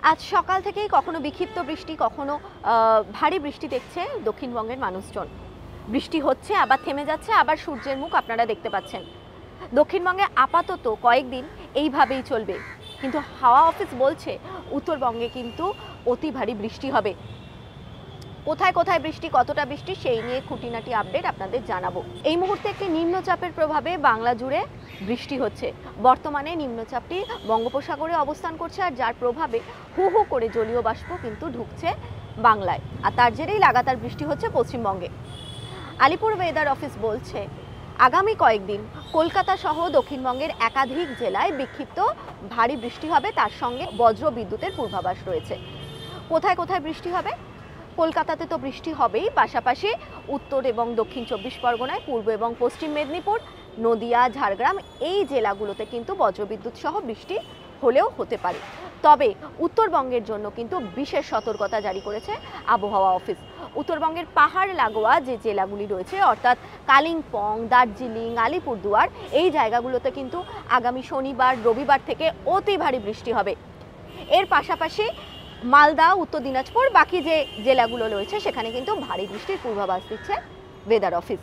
আজ সকাল থেকেই কখনো বিক্ষিপ্ত বৃষ্টি, কখনো ভারী বৃষ্টি দেখছে দক্ষিণবঙ্গের মানুষজন। বৃষ্টি হচ্ছে, আবার থেমে যাচ্ছে, আবার সূর্যের মুখ আপনারা দেখতে পাচ্ছেন। দক্ষিণবঙ্গে আপাতত কয়েকদিন এইভাবেই চলবে, কিন্তু হাওয়া অফিস বলছে উত্তরবঙ্গে কিন্তু অতি ভারী বৃষ্টি হবে। কোথায় কোথায় বৃষ্টি, কতটা বৃষ্টি, সেই নিয়ে খুঁটিনাটি আপডেট আপনাদের জানাবো। এই মুহূর্তে একটি নিম্নচাপের প্রভাবে বাংলা জুড়ে বৃষ্টি হচ্ছে। বর্তমানে নিম্নচাপটি বঙ্গোপসাগরে অবস্থান করছে, আর যার প্রভাবে হু হু করে জলীয় বাষ্প কিন্তু ঢুকছে বাংলায়, আর তার জেরেই লাগাতার বৃষ্টি হচ্ছে পশ্চিমবঙ্গে। আলিপুর ওয়েদার অফিস বলছে আগামী কয়েকদিন কলকাতা সহ দক্ষিণবঙ্গের একাধিক জেলায় বিক্ষিপ্ত ভারী বৃষ্টি হবে, তার সঙ্গে বজ্র বিদ্যুতের পূর্বাভাস রয়েছে। কোথায় কোথায় বৃষ্টি হবে? কলকাতাতে তো বৃষ্টি হবেই, পাশাপাশি উত্তর এবং দক্ষিণ 24 পরগনায়, পূর্ব এবং পশ্চিম মেদিনীপুর, নদিয়া, ঝাড়গ্রাম এই জেলাগুলোতে কিন্তু বজ্রবিদ্যুৎ সহ বৃষ্টি হলেও হতে পারে। তবে উত্তরবঙ্গের জন্য কিন্তু বিশেষ সতর্কতা জারি করেছে আবহাওয়া অফিস। উত্তরবঙ্গের পাহাড় লাগোয়া যে জেলাগুলি রয়েছে, অর্থাৎ কালিম্পং, দার্জিলিং, আলিপুরদুয়ার, এই জায়গাগুলোতে কিন্তু আগামী শনিবার, রবিবার থেকে অতি ভারী বৃষ্টি হবে। এর পাশাপাশি মালদা, উত্তর দিনাজপুর, বাকি যে জেলাগুলো রয়েছে সেখানে কিন্তু ভারী বৃষ্টির পূর্বাভাস দিচ্ছে ওয়েদার অফিস।